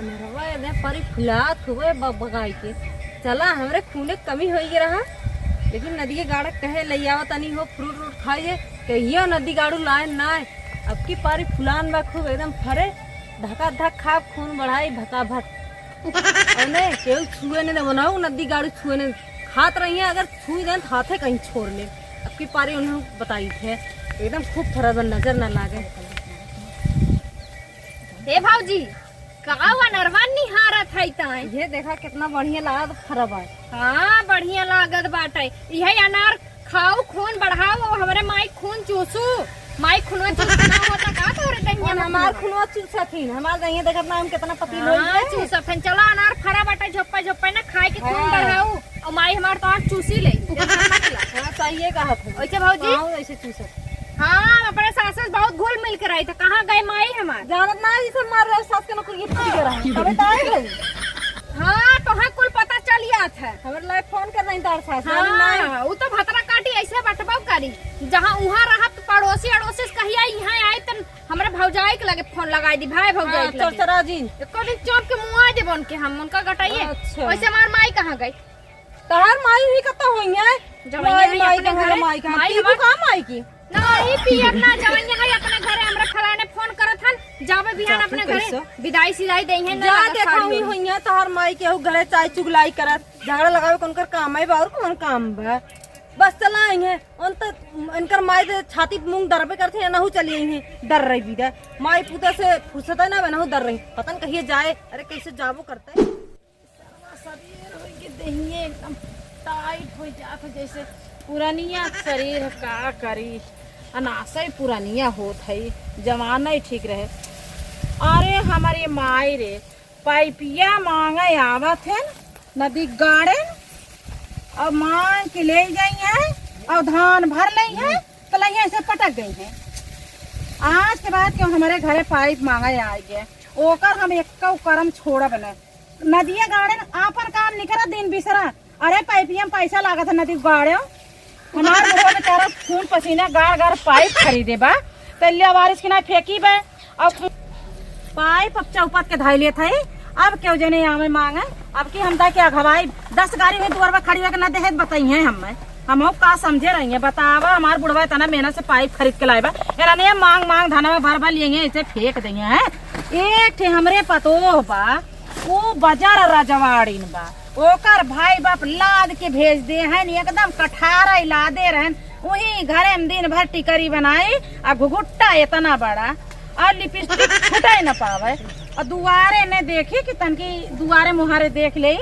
अनरवा ने परी फुलात हुए बगाई के चला हमरे खूने कमी हो ही रहा, लेकिन नदी के गाड़ा कहे ले आवा तनी हो फ्रूट व्रूट खाइए कहियो नदी गाड़ू लाए ना। अब की पारी फुलान बा खूब एकदम फरे धका धक खा खून बढ़ाई भका भक अने केहू छुए ने बनाऊ नदी गाड़ू छुए ने खात रही है, अगर छुई दें हाथे कहीं छोड़ ले। अब की पारी उन्होंने बताई थे एकदम खूब फरा नजर न लागे। हे भाऊजी कहा नरवा निहारत है ताई, ये देखा कितना बढ़िया लगा तो फरब है। हाँ बढ़िया लागत बाटे। यही अनार खाओ खून बढ़ाओ और हमारे माई खून चूसू। माई खूनवा चूसना होता का तोरे दहिया में हमार खूनवा चूसथिन हमार दहिया देखत ना हम कितना पतली लोई हां चूसथिन। चला अनार फरा बाटे झप्पा झप्पा ना खाए के खून बढ़ाओ और माई हमार तो आज चूसी ले। हां सही है कहत है ओइसे भाऊजी हां ऐसे चूसत। हाँ अपने सास बहुत घुल मिल के रही थे। कहाँ गए माई हमार जानत ना ये सब मार रहे सास के नौकरी पूरी कर रहा है तबे ताए गई। हाँ तो हाँ कुल पता चल जात है। हमर लाइफ फोन कर रही तार सास हाँ वो तो भतरा काटी ऐसे बटबाव करी जहाँ उहाँ रहा तो पड़ोसी अड़ोसी कहिया यहाँ आए तो हमारे भौजाई के लगे फोन लगाई दी भाई भौजाई के लगे चरचरा जी कभी चौक के मुँह आ दे बन के हम उनका गटाइए। वैसे हमार माई कहाँ गई तार माई ही कता होई है जवैया माई के घर माई का माई तू काम आई की नहीं पियर ना जवैया है अपने घरे हमरा खलाने फोन करत हन जावे बिहान अपने घरे विदाई सिदाई देई है ना जा देखा हुई है तार माई के घरे चाय चुगलाई करत झगड़ा लगावे कोनकर काम है और कौन काम बा बस चला आई है उन तो इनकर माई दे छाती मुंह डरबे करथे नहु चली आई है डर रही भी दे माई पुता से फुर्सत है ना नहु डर रही पतन कहिए जाए अरे कैसे जाबो करता है शरीर हो के दहिए एकदम टाइट हो जात जैसे पुरानिया शरीर का करी अनासा ही पुरानिया होत है जमाना ही ठीक रहे। अरे हमारी माई रे पाइपिया मांगे आवत है नदी गाड़े और मांग के ले गई है और धान भर ली है तो लही ऐसे पटक गई है। आज के बाद क्यों हमारे घरे पाइप मांगे आ गए ओकर हम एक कर्म छोड़ा बने नदिया गाड़े आपन काम नहीं करा दिन बिसरा। अरे पाइपिया में पैसा लागत है नदी गाड़े हमारे घर बेचारा खून पसीना गाड़ गाड़ पाइप खरीदे बा तलिया बारिश के ना फेंकी बा अब पाइप अब चौपट के धाई लेत है। अब क्यों जने यहाँ मांगे अब की हम क्या घबाई 10 गाड़ी में दुआर खड़ी होकर ना देहे बताई है हम का समझे रही है बतावा हमार बुढ़वा इतना मेहनत से पाइप खरीद के लाए बा नहीं मांग मांग धाना में भर भर लिए ऐसे फेंक देंगे है। एक थे हमरे पतो बा वो बाजार रजवाड़ीन बा ओकर भाई बाप लाद के भेज दे हैं एकदम कठारा ला दे रहे वही घरे में दिन भर टिकरी बनाई और घुघुट्टा इतना बड़ा और लिपस्टिक छुटे न पावे और दुआरे ने देखे कि तनकी दुआरे मुहारे देख ले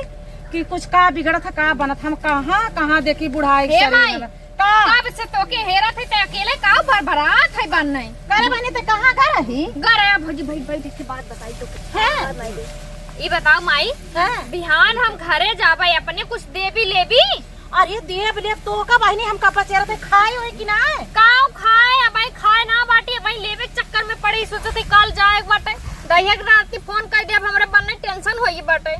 कि कुछ का बिगड़त है का बनत हम कहाँ कहाँ देखी बुढ़ाई कब से तो के हेरा थे ते अकेले का भरभरात है बनने करे बने तो कहाँ घर रही गरे भौजी भाई भाई देख के बात बताई तो है ये बताओ माई बिहान हम घरे जाबे अपने कुछ देवी लेबी। अरे देव ले तो का बहनी हम का पचेरा थे खाए हो कि ना काऊ खाए अब खाए ना बाटी अब लेवे चक्कर में पड़ी सोचे थे कल जाए बाटे दहिया रात की फोन कर दे अब हमरे बनने टेंशन होई बाटे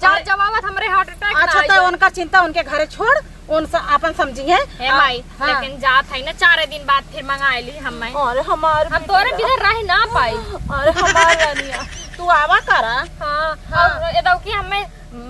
जा जवाबत हमरे हार्ट अटैक अच्छा तो उनका चिंता उनके घरे छोड़ उनसे अपन समझी है माई लेकिन जात है ना 4 दिन बाद फिर मंगा ली हम और हमार हम तोरे बिना रह ना पाई। अरे हमार रानिया तू आवा करा। हाँ और एदो की हमें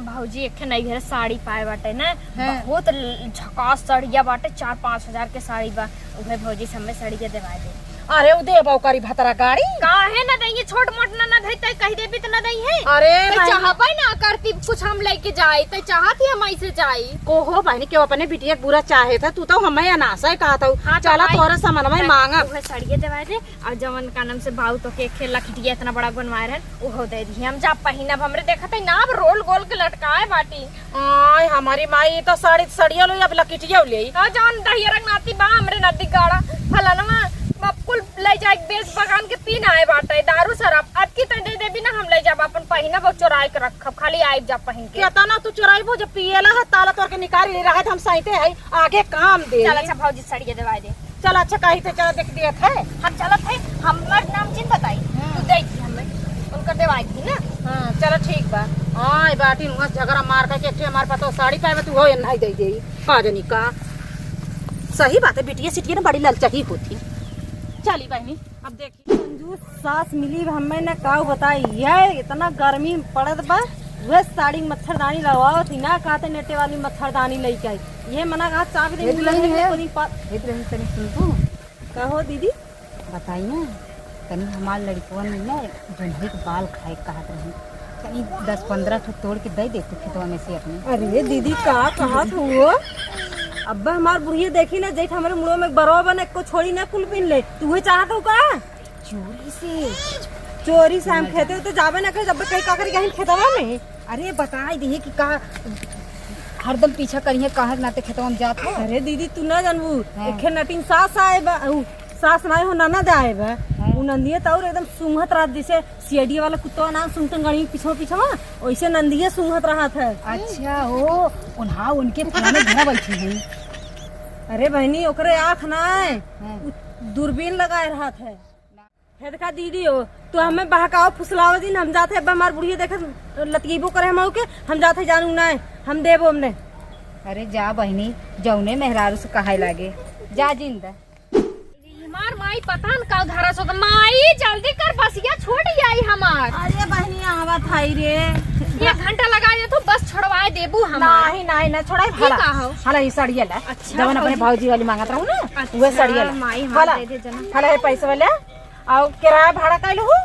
भौजी एक नई घर साड़ी पाए बाटे ना बहुत झकास साड़िया बाटे 4-5 हजार के साड़ी बा उहे भौजी से हमें साड़ी देवा दे। अरे उ दे बौकारी भतरा गाड़ी काहे ना दई छोट मोट ना दई त कह देबी त ना दई है। अरे चाहबे ना करती कुछ हम लेके जाई त चाहती हम ऐसे जाई को हो बहनी क्यों अपने बिटिया बुरा चाहे था तू तो हमें अनासा है कहा था। हाँ, चला तोरा सामान में मांगा उहे साड़िया देवा दे और जवन का नाम से बाऊ तो के खेला खिटिया इतना बड़ा बनवाए रहन ओहो दे दी हम जा पहिनब हमरे देखत है ना रोल गोल के लटकाए बाटी। आय हमारी माई तो साड़ी सड़िया लो अब लकिटिया ले हां जवन दहिया रंग नाती बा हमरे नदी गाड़ा फलाना कुल ले जाए बेच बगान के पीन आए बाटे दारू शराब अब की तो दे देबी ना हम ले जाब अपन पहिना वो चोराई के रखब खाली आइब जा पहिन के क्या ना तू चोराईबो जब पियला है ताला तोड़ के निकाल ले रहा है हम सहीते है आगे काम दे। चल अच्छा भौजी साड़िया देवा दे चल अच्छा कही थे चल देख दिया था हम चलत है हमर नाम चिन्ह बताई तू दे दी हमें उनका देवाई थी ना। हां चलो ठीक बा हां बाटी नुआ झगड़ा मार के के हमार पतो साड़ी पाए तू हो नहीं दे देई का जनी का सही बात है बिटिया सिटिया ने बड़ी ललचही होती। चली बहनी अब देखी तू सास मिली हमें न का बताई ये इतना गर्मी पड़त बा वह साड़ी मच्छरदानी लगवाओ थी ना कहते नेटे वाली मच्छरदानी लेके आई ये मना कहा चाबी दे तनी सुन तू कहो दीदी बताइए तनी हमार लड़कवन में ना जोन्हे के बाल खाए कहत रही तनी 10-15 ठो तोड़ के दे देते खेतवा में से अपने। अरे दीदी का कहा हुआ अब हमार बुढ़िया देखी ना जेठ हमारे मुड़ो में बरोबर ने को छोड़ी ना कुल पिन ले तू चाहत हो का चोरी से हम खेते तो जावे ना कहीं जब कहीं का करी कहीं खेतवा में। अरे बताई दी कि का हरदम पीछा करिए कहा नाते खेतवा में जात हो। अरे दीदी तू ना जानबू हाँ। एखे नटीन सास आए बा सास ना हो ननद आए बा उ नंदिये तौर एकदम सुंघत रात जैसे सीआईडी वाला कुत्ता ना सुंगतन गणी पीछे पीछे वैसे नंदिये सुंघत रहा था। अच्छा हो उन्हा उनके पुराने घर बैठी हुई। अरे बहनी ओकरे आँख ना है हाँ। दूरबीन लगाए रहा था। है देखा दीदी हो तो हमें बहकाओ फुसलाओ दिन हम जाते अब हमार बुढ़िया देखे लतगीबो करे हम के हम जाते जानू ना हम देबो हमने। अरे जा बहनी जौने मेहरारू से कहाई लागे जा जिंदा हमार माई पता न का घरा सो माई जल्दी कर बसिया छोड़ आई हमार। अरे बहनी आवा थाई रे 1 घंटा लगा दे तो बस छोड़वाए देबू हमार। नहीं नहीं ना छोड़ा का हो? हाला ये साड़िया ला अच्छा, जवन अपने भाऊजी वाली मांगत रहू ना अच्छा, वह साड़िया ला माई हाँ हाला दे दे जना। हाला ये पैसे वाला और किराया भाड़ा कैलू हो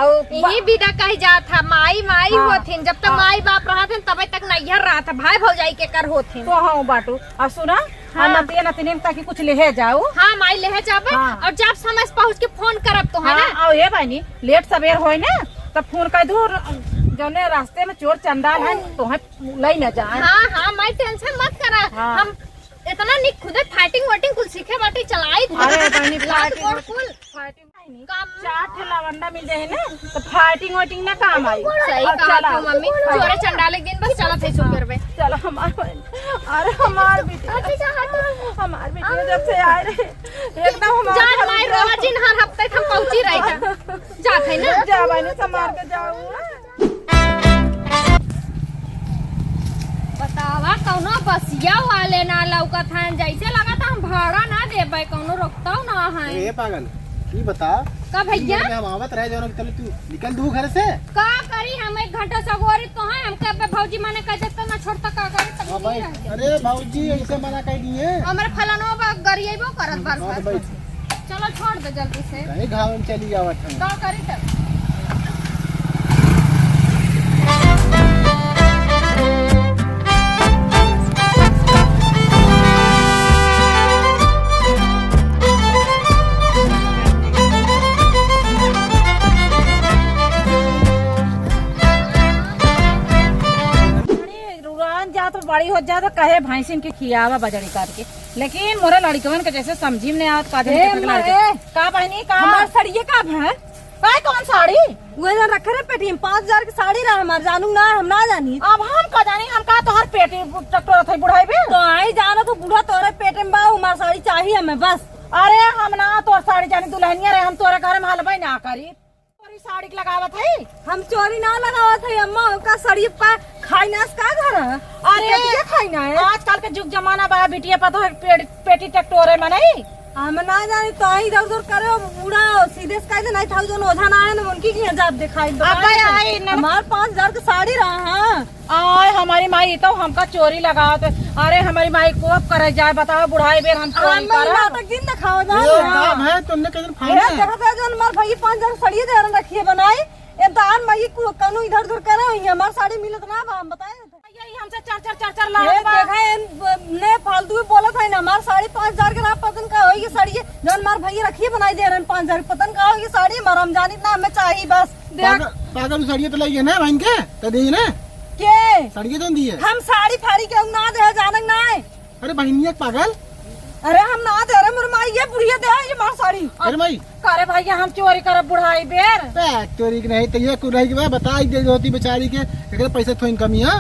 और यही विदा कही जात था माई माई हाँ। होथिन जब तक माई बाप रहा थे तब तक नैहर रहा था भाई भौजाई के कर होथिन। तो हाँ बाटू और सुना हाँ। नतिया नतिनी में ताकि कुछ ले जाओ। हाँ माई ले जाबे हाँ। और जब समय से पहुँच के फोन करब तो है ना। हाँ और ये बहनी लेट सवेर होए ना तब फोन कर दू जौने रास्ते में चोर चंडाल है तो ले न जाए। हाँ हाँ माई टेंशन मत करा हाँ। हम इतना निक खुदे फाइटिंग वाइटिंग कुल सीखे बाटी चलाई अरे बहनी लात फाइटिंग गोड़ कुल काम चार ठे लवंडा मिल जाए ना तो फाइटिंग वाइटिंग ना काम आई। सही और कहा चला। तो मम्मी चोरे चंडाले दिन बस चला थे शुरू करबे। चलो अरे हमार बेटी हमार बेटी जब से आए रहे एकदम जान माई रोज इन हर हफ्ते हम पहुंची रही था जात है ना। जा बहनी संभाल के जाऊँ। बतावा कौनो बसिया वाले ना लौकत हन जैसे लगा था हम भाड़ा ना देबे कौनो रोकता ना है। ए पागल ये बता का भैया हम आवत रहे जौन तले तू निकल दू घर से। का करी हम 1 घंटा से गोरी तो है हमके पे भौजी माने कह जब ना छोड़ता का करी तब हाँ नहीं भाई रह अरे भाऊजी ऐसे मना कर दिए। हमरे फलानो बा गरिएबो करत बार हाँ तो बार भाई चलो छोड़ दे जल्दी से कहीं घाव में चली आवत है। का करी तब बड़ी हो जाए तो कहे भैंसिन के खियावा बजड़ी काट के लेकिन मोरे लड़कवन के जैसे समझी में नहीं आवत का का बहनी का हमार सड़िए का है काय कौन साड़ी वो जन रखे रे पेटी में 5000 की साड़ी रहा हमार जानू ना हम ना जानी अब हम का जानी हम का तोहर पेटी टक्टर थे बुढ़ाई बे तो आई जानो तो बूढ़ा तोरे पेटे में बा हमार साड़ी चाहिए हमें बस। अरे हम ना तोर साड़ी जानी दुल्हनिया रहे हम तोरे घर में हलवाई ना करी तोरी साड़ी के लगावत है। हम चोरी ना लगावत है अम्मा का साड़ी का खाई नास का घर है। अरे खाई ना है आजकल के जुग जमाना बा बिटिया पतो पेटी टक्टोरे में नहीं हम ना जानी तो आई इधर उधर करे बूढ़ा सीधे से कह नहीं था जो ओझा ना है ना उनकी की जाब दिखाई आई न- हमार 5000 की साड़ी रहा है। आय हमारी माई तो हमका चोरी लगावत है। अरे हमारी माई को करे जाए बताओ बुढ़ाई बेर हम चोरी कर नाटक दिन दिखाओ जा ये काम है तुमने कहीं फाइन है। देखा था जो हमार भाई 5000 साड़ी दे रहा रखिए बनाई ए दान मई को कनु इधर उधर करे हुई हमार साड़ी मिलत ना बा हम बताए यही हमसे चार ये लाख देखा ने फालतू बोला था ना हमार साड़ी 5000 के ना पतन का होगी साड़ी जो हमार भाई रखिए बनाई दे रहे 5000 पतन का होगी साड़ी हमारा हम जानी ना हमें चाहिए बस देख पागल साड़ी तो लगी ना बहन के तो दी ना के साड़ी तो दी है। हम साड़ी फाड़ी के ना दे जानक ना है। अरे बहनिया पागल अरे हम ना दे रहे मेरे माई ये बुढ़िया दे ये मार साड़ी अरे भाई करे भैया हम चोरी करब बुढ़ाई बेर चोरी की नहीं तो ये कुछ रही के बता दे होती बेचारी के एकरे पैसे थोड़ी कमी है।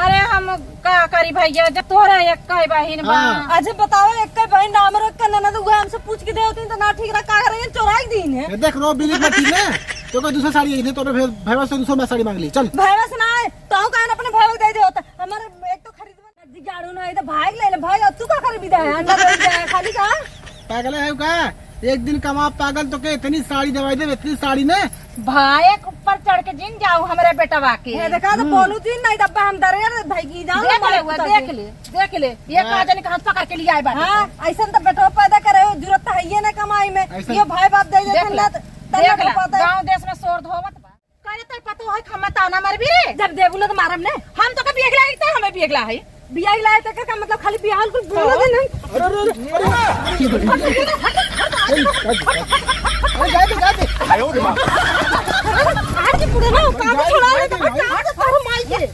अरे हम का करी भैया जब तोरा एक कई बहिन बा हाँ। अच्छा बताओ एक के भाई नाम रख के ना तो हमसे पूछ के दे होती तो ना ठीक रहा का करेंगे चोराई दिन है ये देख रो बिल्ली में ठीक है तो कोई दूसरा साड़ी नहीं तो भैया से दूसरा साड़ी मांग ली चल। भाई से ना है तो कहना अपने भाई को दे दे होता हमारे एक तो खरीद गाड़ू ना है तो भाई ले ले भाई अब तू का कर विदा है अंडा दे दे खाली का पागल है का एक दिन कमा पागल तो के इतनी साड़ी दवाई दे, इतनी साड़ी ने भाई ऊपर चढ़ के जिन जाऊ हमारे बेटवा के ये देखा तो बोलू थी नहीं डब्बा हम दरे भाई जाओ देख ले ये कहा जाने का हाथ पकड़ के लिए आए बात हाँ ऐसा तो बेटवा पैदा करे हो, जरूरत तो है ही ना कमाई में। ऐसा- ये भाई बाप दे देख ले देते गाँव देश में शोर धोवत बा करे तो पतो है खम्मा ताना मार भी रे जब देबुला तो मारम ने हम तो कभी एकला ही हमें भी एकला है बियाह लाए तक का मतलब खाली बियाह को बोला दे नहीं। अरे जाते आज के पूरे ना काम छोड़ा ले तो आज तो माई के